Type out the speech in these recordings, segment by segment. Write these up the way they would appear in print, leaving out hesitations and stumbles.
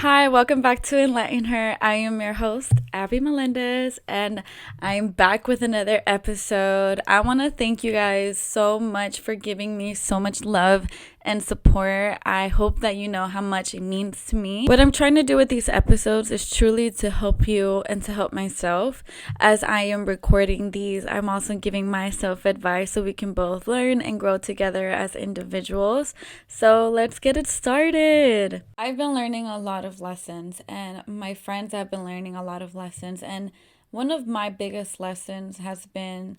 Hi, welcome back to Enlighten Her. I am your host, Abby Melendez, and I'm back with another episode. I want to thank you guys so much for giving me so much love and support. I hope that you know how much it means to me. What I'm trying to do with these episodes is truly to help you and to help myself. As I am recording these, I'm also giving myself advice so we can both learn and grow together as individuals. So let's get it started. I've been learning a lot of lessons, and my friends have been learning a lot of lessons. And one of my biggest lessons has been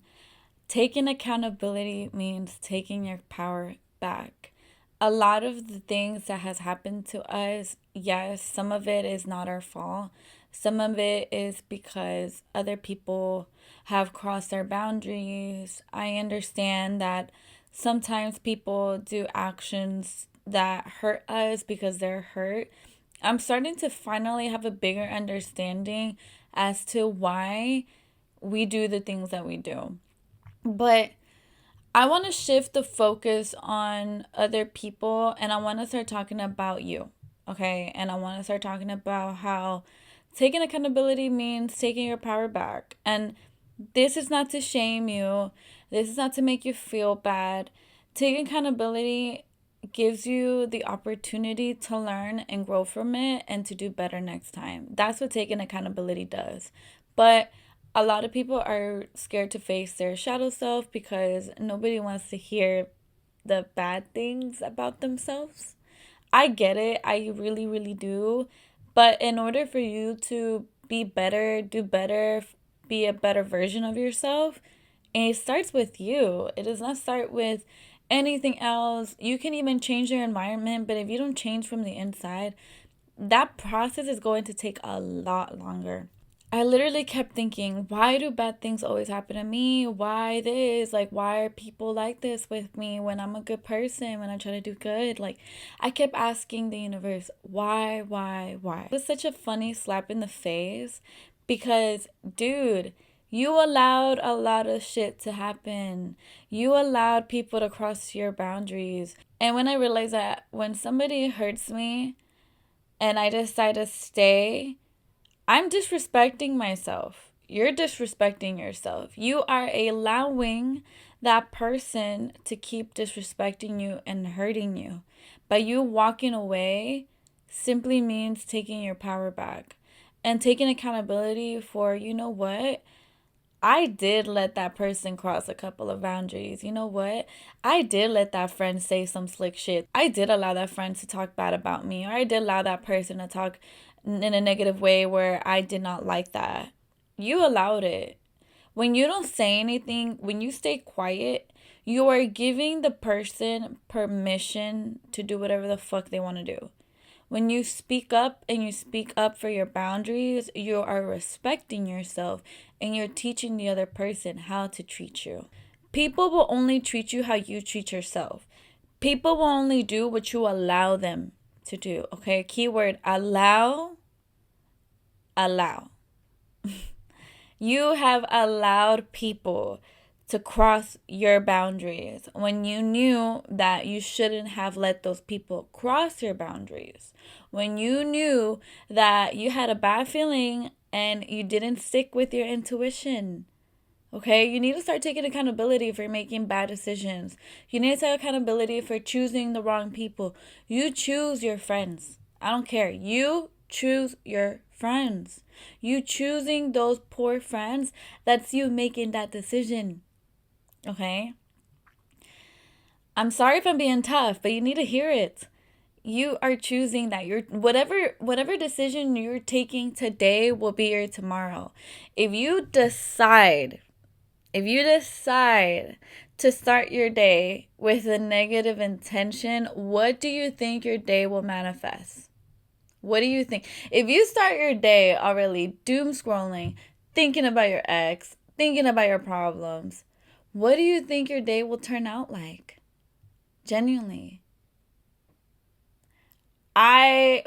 taking accountability means taking your power back. A lot of the things that has happened to us, yes, some of it is not our fault. Some of it is because other people have crossed our boundaries. I understand that sometimes people do actions that hurt us because they're hurt. I'm starting to finally have a bigger understanding as to why we do the things that we do. But I want to shift the focus on other people, and I want to start talking about you. Okay. And I want to start talking about how taking accountability means taking your power back. And this is not to shame you, this is not to make you feel bad. Taking accountability gives you the opportunity to learn and grow from it and to do better next time. That's what taking accountability does. But a lot of people are scared to face their shadow self because nobody wants to hear the bad things about themselves. I get it. I really, really do. But in order for you to be better, do better, be a better version of yourself, it starts with you. It does not start with anything else. You can even change your environment, but if you don't change from the inside, that process is going to take a lot longer. I literally kept thinking, why do bad things always happen to me? Why this? Like, why are people like this with me when I'm a good person, when I try to do good? Like, I kept asking the universe, why? It was such a funny slap in the face because, dude, you allowed a lot of shit to happen. You allowed people to cross your boundaries. And when I realized that when somebody hurts me and I decide to stay, I'm disrespecting myself. You're disrespecting yourself. You are allowing that person to keep disrespecting you and hurting you. By you walking away simply means taking your power back and taking accountability for, you know what? I did let that person cross a couple of boundaries. You know what? I did let that friend say some slick shit. I did allow that friend to talk bad about me, or I did allow that person to talk in a negative way where I did not like that. You allowed it. When you don't say anything, when you stay quiet, you are giving the person permission to do whatever the fuck they want to do. When you speak up and you speak up for your boundaries, you are respecting yourself and you're teaching the other person how to treat you. People will only treat you how you treat yourself. People will only do what you allow them to do. Okay, keyword allow, allow. You have allowed people to cross your boundaries when you knew that you shouldn't have let those people cross your boundaries. When you knew that you had a bad feeling and you didn't stick with your intuition. Okay, you need to start taking accountability for making bad decisions. You need to take accountability for choosing the wrong people. You choose your friends. I don't care. You choose your friends. You choosing those poor friends, that's you making that decision. Okay? I'm sorry if I'm being tough, but you need to hear it. You are choosing that you're whatever decision you're taking today will be your tomorrow. If you decide If you decide to start your day with a negative intention, what do you think your day will manifest? What do you think? If you start your day already doom scrolling, thinking about your ex, thinking about your problems, what do you think your day will turn out like? Genuinely.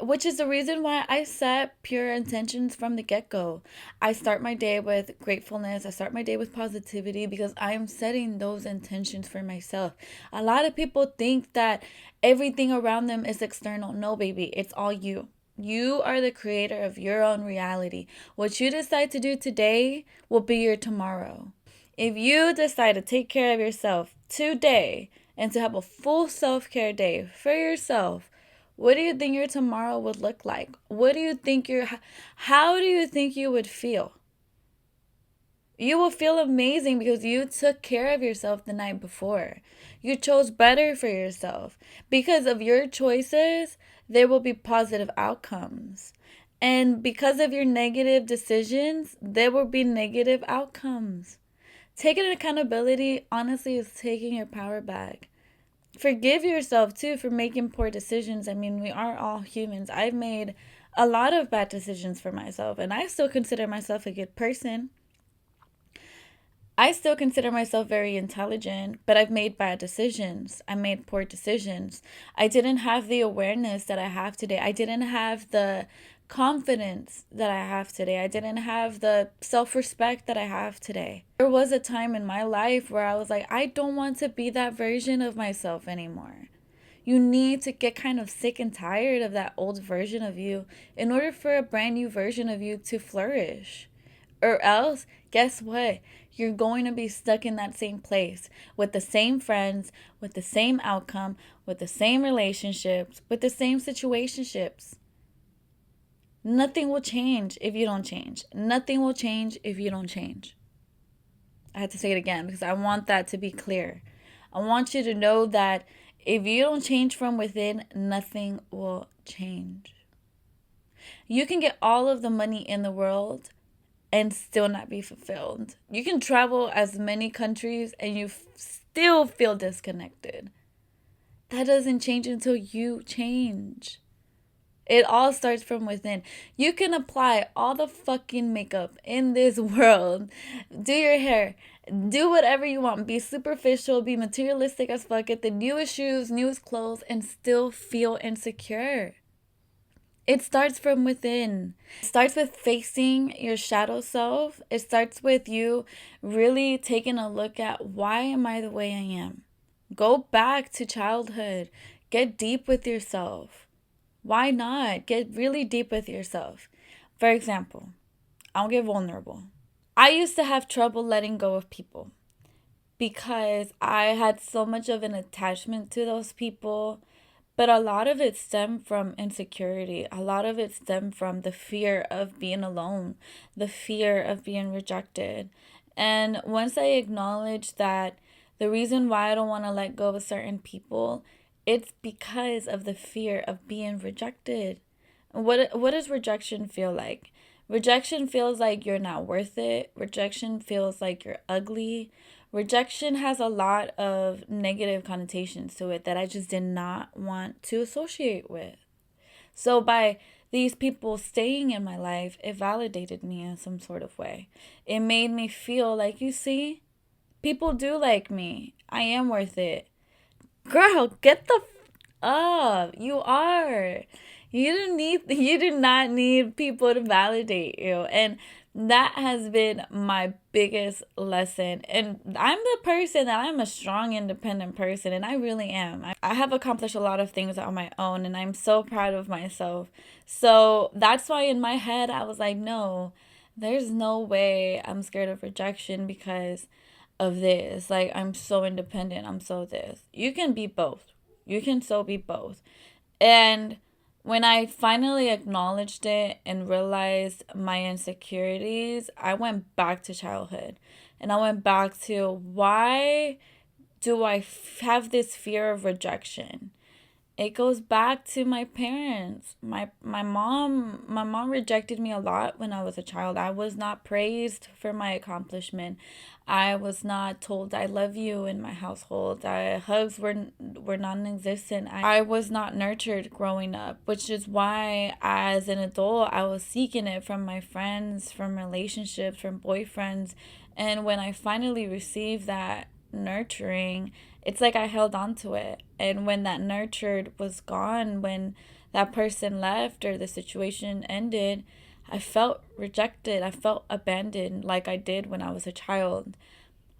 Which is the reason why I set pure intentions from the get go. I start my day with gratefulness. I start my day with positivity because I am setting those intentions for myself. A lot of people think that everything around them is external. No, baby, it's all you. You are the creator of your own reality. What you decide to do today will be your tomorrow. If you decide to take care of yourself today and to have a full self care day for yourself, what do you think your tomorrow would look like? How do you think you would feel? You will feel amazing because you took care of yourself the night before. You chose better for yourself. Because of your choices, there will be positive outcomes. And because of your negative decisions, there will be negative outcomes. Taking accountability, honestly, is taking your power back. Forgive yourself, too, for making poor decisions. I mean, we are all humans. I've made a lot of bad decisions for myself, and I still consider myself a good person. I still consider myself very intelligent, but I've made bad decisions. I made poor decisions. I didn't have the awareness that I have today. I didn't have the confidence that I have today. I didn't have the self respect that I have today. There was a time in my life where I was like, I don't want to be that version of myself anymore. You need to get kind of sick and tired of that old version of you in order for a brand new version of you to flourish. Or else, guess what? You're going to be stuck in that same place with the same friends, with the same outcome, with the same relationships, with the same situationships. Nothing will change if you don't change. Nothing will change if you don't change. I had to say it again because I want that to be clear. I want you to know that if you don't change from within, nothing will change. You can get all of the money in the world and still not be fulfilled. You can travel as many countries and you still feel disconnected. That doesn't change until you change. It all starts from within. You can apply all the fucking makeup in this world, do your hair, do whatever you want, be superficial, be materialistic as fuck, get the newest shoes, newest clothes, and still feel insecure. It starts from within. It starts with facing your shadow self. It starts with you really taking a look at, why am I the way I am? Go back to childhood. Get deep with yourself. Why not? Get really deep with yourself. For example, I'll get vulnerable. I used to have trouble letting go of people because I had so much of an attachment to those people. But a lot of it stemmed from insecurity. A lot of it stemmed from the fear of being alone, the fear of being rejected. And once I acknowledged that the reason why I don't want to let go of certain people, it's because of the fear of being rejected. What does rejection feel like? Rejection feels like you're not worth it. Rejection feels like you're ugly. Rejection has a lot of negative connotations to it that I just did not want to associate with. So by these people staying in my life, it validated me in some sort of way. It made me feel like, you see, people do like me. I am worth it. Girl, get the up. You are. You do not need people to validate you. And that has been my biggest lesson. And I'm the person that I'm a strong, independent person, and I really am. I have accomplished a lot of things on my own, and I'm so proud of myself. So that's why in my head I was like, no, there's no way I'm scared of rejection because of this. Like, I'm so independent. I'm so this. You can be both. You can so be both. And when I finally acknowledged it and realized my insecurities, I went back to childhood. And I went back to, why do I have this fear of rejection? It goes back to my parents. My mom rejected me a lot when I was a child. I was not praised for my accomplishment. I was not told I love you in my household. Hugs were non-existent. I was not nurtured growing up, which is why as an adult I was seeking it from my friends, from relationships, from boyfriends. And when I finally received that nurturing, it's like I held on to it. And when that nurtured was gone, when that person left or the situation ended, I felt rejected. I felt abandoned like I did when I was a child.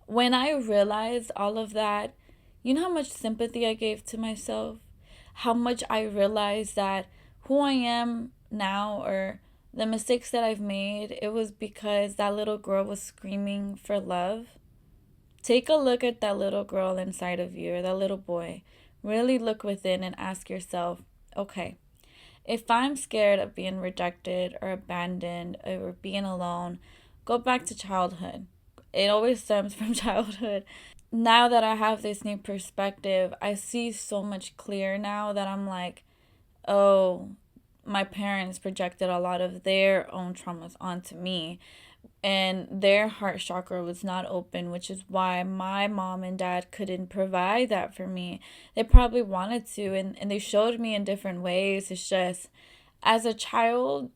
When I realized all of that, you know how much sympathy I gave to myself? How much I realized that who I am now, or the mistakes that I've made, it was because that little girl was screaming for love. Take a look at that little girl inside of you, or that little boy. Really look within and ask yourself, okay, if I'm scared of being rejected or abandoned or being alone, go back to childhood. It always stems from childhood. Now that I have this new perspective, I see so much clearer now that I'm like, oh, my parents projected a lot of their own traumas onto me, and their heart chakra was not open, which is why my mom and dad couldn't provide that for me. They probably wanted to, and they showed me in different ways. It's just, as a child,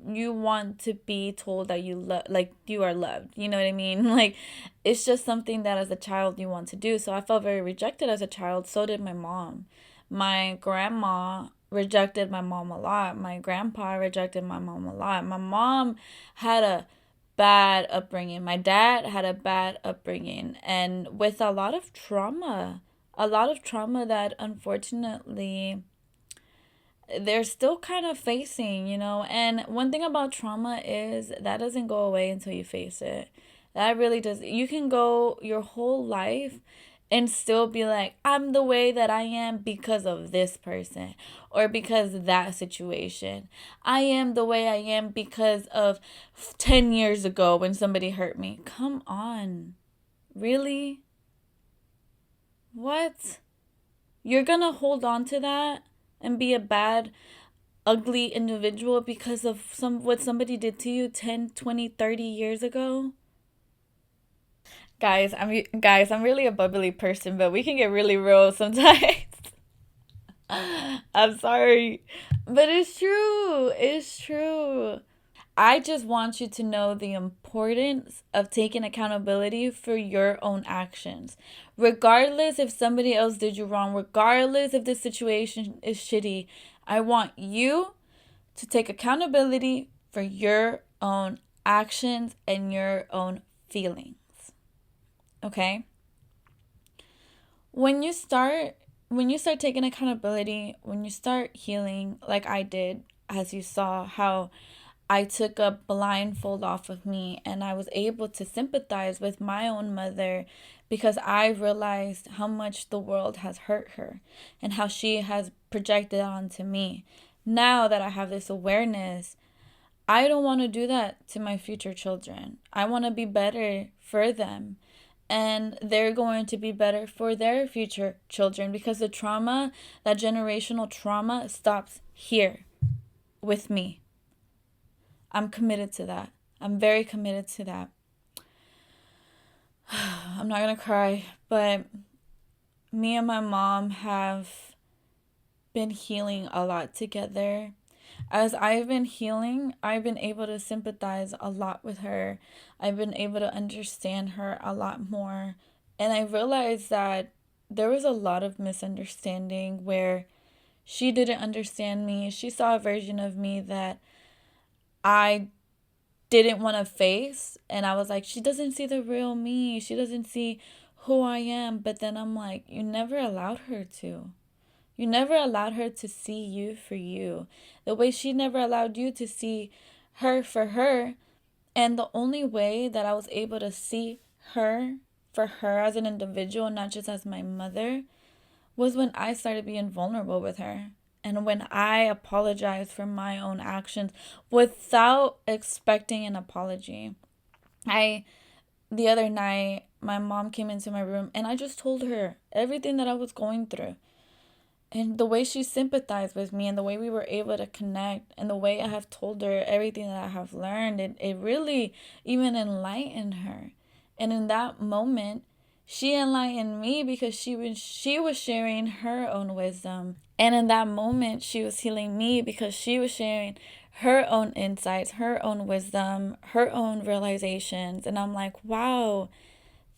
you want to be told that you love, like you are loved, you know what I mean? Like, it's just something that as a child you want to do. So I felt very rejected as a child. So did my mom. My grandma rejected my mom a lot. My grandpa rejected my mom a lot. My mom had a bad upbringing. My dad had a bad upbringing, and with a lot of trauma that unfortunately they're still kind of facing, you know. And one thing about trauma is that doesn't go away until you face it. That really does. You can go your whole life and still be like, I'm the way that I am because of this person or because of that situation. I am the way I am because of 10 years ago when somebody hurt me. Come on. Really? What? You're gonna hold on to that and be a bad, ugly individual because of what somebody did to you 10, 20, 30 years ago? I'm really a bubbly person, but we can get really real sometimes. I'm sorry. But it's true. It's true. I just want you to know the importance of taking accountability for your own actions. Regardless if somebody else did you wrong, regardless if the situation is shitty, I want you to take accountability for your own actions and your own feelings. Okay? When you start taking accountability, when you start healing like I did, as you saw how I took a blindfold off of me and I was able to sympathize with my own mother because I realized how much the world has hurt her and how she has projected onto me. Now that I have this awareness, I don't want to do that to my future children. I want to be better for them. And they're going to be better for their future children because the trauma, that generational trauma, stops here with me. I'm committed to that. I'm very committed to that. I'm not going to cry, but me and my mom have been healing a lot together. As I've been healing, I've been able to sympathize a lot with her. I've been able to understand her a lot more. And I realized that there was a lot of misunderstanding where she didn't understand me. She saw a version of me that I didn't want to face. And I was like, she doesn't see the real me. She doesn't see who I am. But then I'm like, you never allowed her to. You never allowed her to see you for you. The way she never allowed you to see her for her. And the only way that I was able to see her for her as an individual, not just as my mother, was when I started being vulnerable with her. And when I apologized for my own actions without expecting an apology. The other night, my mom came into my room and I just told her everything that I was going through. And the way she sympathized with me and the way we were able to connect and the way I have told her everything that I have learned, it really even enlightened her. And in that moment, she enlightened me because she was sharing her own wisdom. And in that moment, she was healing me because she was sharing her own insights, her own wisdom, her own realizations. And I'm like, wow,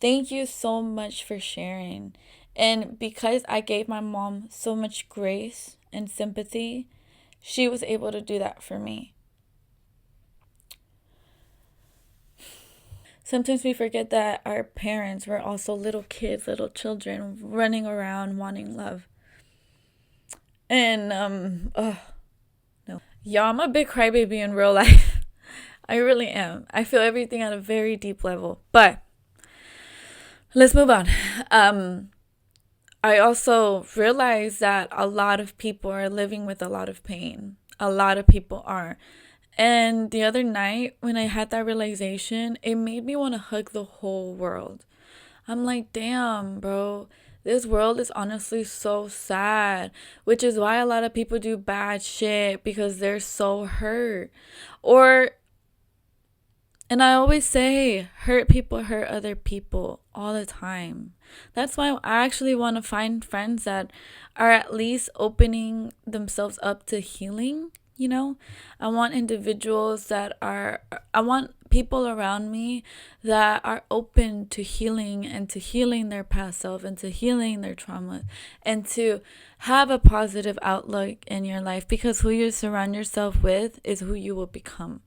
thank you so much for sharing. And because I gave my mom so much grace and sympathy, she was able to do that for me. Sometimes we forget that our parents were also little kids, little children running around wanting love. And, no. Y'all, I'm a big crybaby in real life. I really am. I feel everything at a very deep level. But let's move on. I also realize that a lot of people are living with a lot of pain. A lot of people are. And the other night, when I had that realization, it made me want to hug the whole world. I'm like, damn, bro, this world is honestly so sad, which is why a lot of people do bad shit because they're so hurt. Or, and I always say, hurt people hurt other people all the time. That's why I actually want to find friends that are at least opening themselves up to healing. I want individuals I want people around me that are open to healing and to healing their past self and to healing their trauma and to have a positive outlook in your life, because who you surround yourself with is who you will become.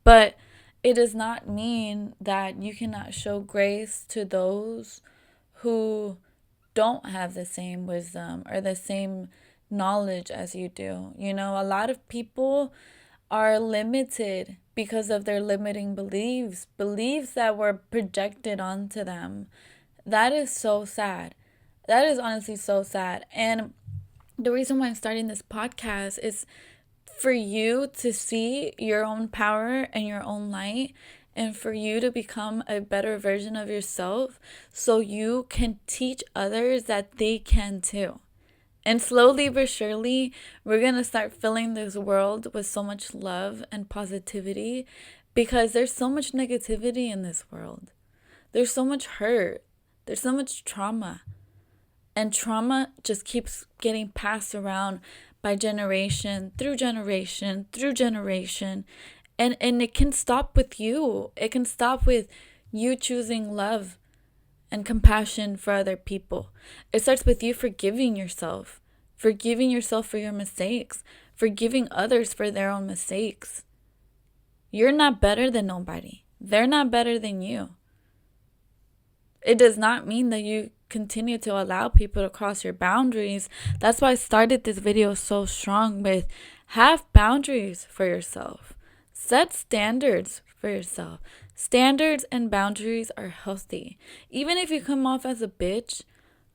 But it does not mean that you cannot show grace to those who don't have the same wisdom or the same knowledge as you do. A lot of people are limited because of their limiting beliefs that were projected onto them. That is so sad. That is honestly so sad. And the reason why I'm starting this podcast is for you to see your own power and your own light, and for you to become a better version of yourself so you can teach others that they can too. And slowly but surely, we're going to start filling this world with so much love and positivity, because there's so much negativity in this world. There's so much hurt. There's so much trauma. And trauma just keeps getting passed around by generation through generation through generation. And it can stop with you. It can stop with you choosing love and compassion for other people. It starts with you forgiving yourself for your mistakes, forgiving others for their own mistakes. You're not better than nobody. They're not better than you. It does not mean that you continue to allow people to cross your boundaries. That's why I started this video so strong with have boundaries for yourself. Set standards for yourself. Standards and boundaries are healthy. Even if you come off as a bitch,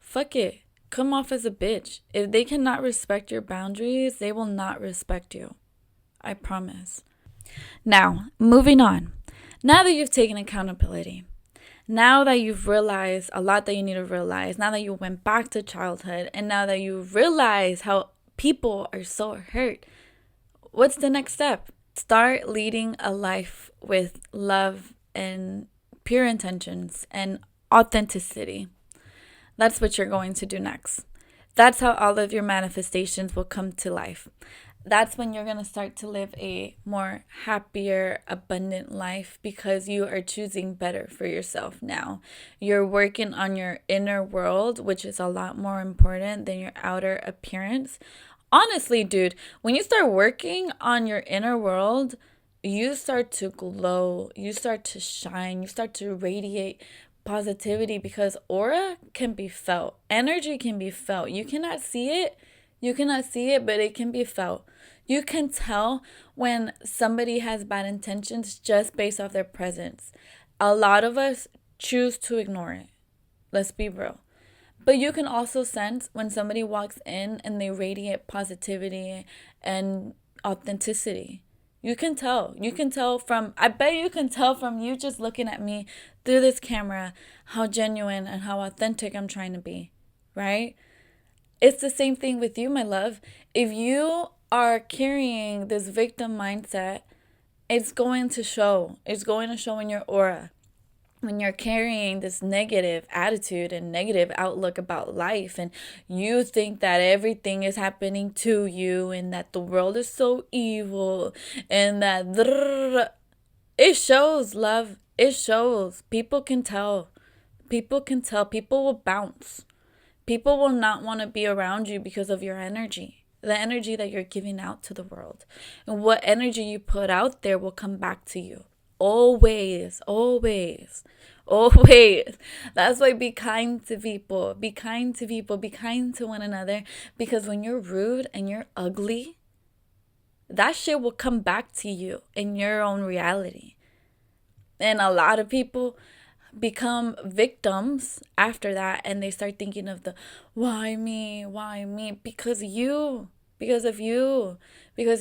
fuck it. Come off as a bitch. If they cannot respect your boundaries, they will not respect you. I promise. Now, moving on. Now that you've taken accountability, now that you've realized a lot that you need to realize, now that you went back to childhood, and now that you realize how people are so hurt, what's the next step? Start leading a life with love and pure intentions and authenticity. That's what you're going to do next. That's how all of your manifestations will come to life. That's when you're going to start to live a more happier, abundant life, because you are choosing better for yourself now. You're working on your inner world, which is a lot more important than your outer appearance. Honestly, dude, when you start working on your inner world, you start to glow, you start to shine, you start to radiate positivity, because aura can be felt. Energy can be felt. You cannot see it, but it can be felt. You can tell when somebody has bad intentions just based off their presence. A lot of us choose to ignore it. Let's be real. But you can also sense when somebody walks in and they radiate positivity and authenticity. You can tell. I bet you can tell from you just looking at me through this camera how genuine and how authentic I'm trying to be, right? It's the same thing with you, my love. If you are carrying this victim mindset, it's going to show. It's going to show in your aura. When you're carrying this negative attitude and negative outlook about life, and you think that everything is happening to you and that the world is so evil and that it shows, love. It shows. People can tell. People will bounce. People will not want to be around you because of your energy. The energy that you're giving out to the world. And what energy you put out there will come back to you. Always. That's why be kind to people. Be kind to one another. Because when you're rude and you're ugly, that shit will come back to you in your own reality. And a lot of people become victims after that, and they start thinking of the why me, because of you, because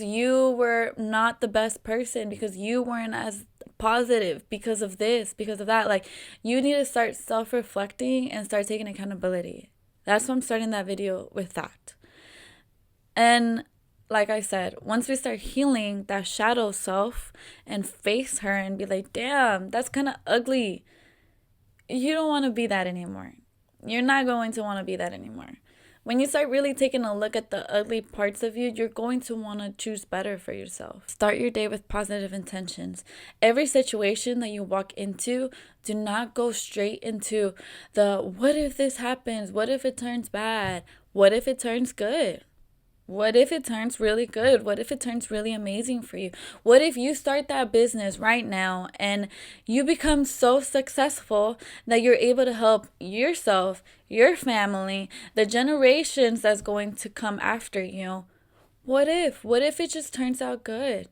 you were not the best person, because you weren't as positive, because of this, because of that. Like, you need to start self-reflecting and start taking accountability. That's why I'm starting that video with that. And like I said, once we start healing that shadow self and face her and be like, damn, that's kind of ugly, you don't want to be that anymore. You're not going to want to be that anymore. When you start really taking a look at the ugly parts of you, you're going to want to choose better for yourself. Start your day with positive intentions. Every situation that you walk into, do not go straight into the what if this happens? What if it turns bad? What if it turns good? What if it turns really good? What if it turns really amazing for you? What if you start that business right now and you become so successful that you're able to help yourself, your family, the generations that's going to come after you? What if? What if it just turns out good?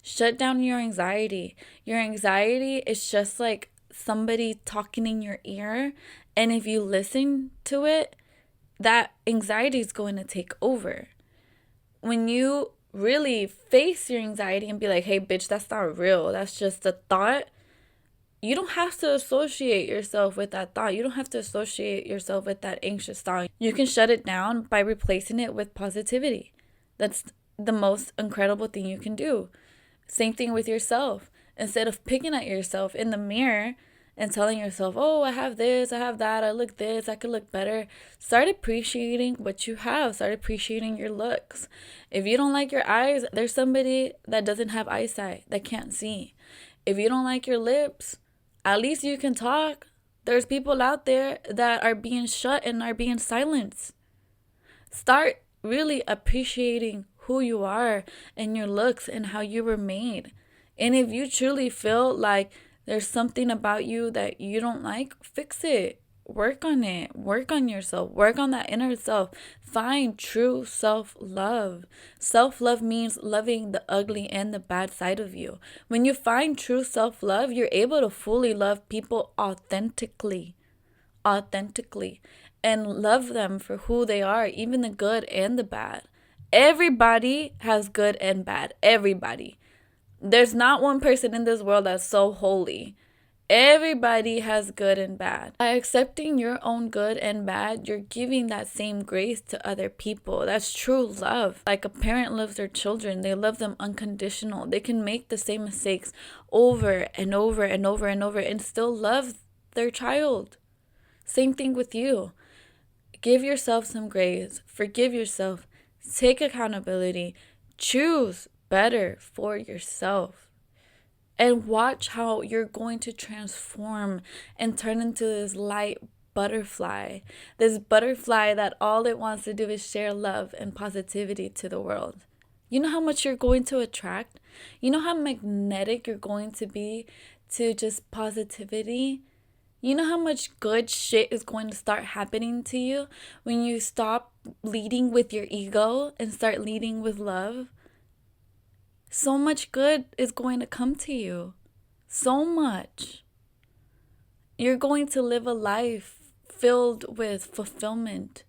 Shut down your anxiety. Your anxiety is just like somebody talking in your ear. And if you listen to it, that anxiety is going to take over. When you really face your anxiety and be like, hey, bitch, that's not real, that's just a thought, you don't have to associate yourself with that thought. You don't have to associate yourself with that anxious thought. You can shut it down by replacing it with positivity. That's the most incredible thing you can do. Same thing with yourself. Instead of picking at yourself in the mirror and telling yourself, oh, I have this, I have that, I look this, I could look better. Start appreciating what you have. Start appreciating your looks. If you don't like your eyes, there's somebody that doesn't have eyesight, that can't see. If you don't like your lips, at least you can talk. There's people out there that are being shut and are being silenced. Start really appreciating who you are and your looks and how you were made. And if you truly feel like there's something about you that you don't like, fix it. Work on it. Work on yourself. Work on that inner self. Find true self-love. Self-love means loving the ugly and the bad side of you. When you find true self-love, you're able to fully love people authentically. Authentically. And love them for who they are, even the good and the bad. Everybody has good and bad. Everybody. There's not one person in this world that's so holy. Everybody has good and bad. By accepting your own good and bad, you're giving that same grace to other people. That's true love. Like a parent loves their children. They love them unconditional. They can make the same mistakes over and over and over and over and still love their child. Same thing with you. Give yourself some grace. Forgive yourself. Take accountability. Choose better for yourself. And watch how you're going to transform and turn into this light butterfly. This butterfly that all it wants to do is share love and positivity to the world. You know how much you're going to attract? You know how magnetic you're going to be to just positivity? You know how much good shit is going to start happening to you when you stop leading with your ego and start leading with love? So much good is going to come to you. So much. You're going to live a life filled with fulfillment.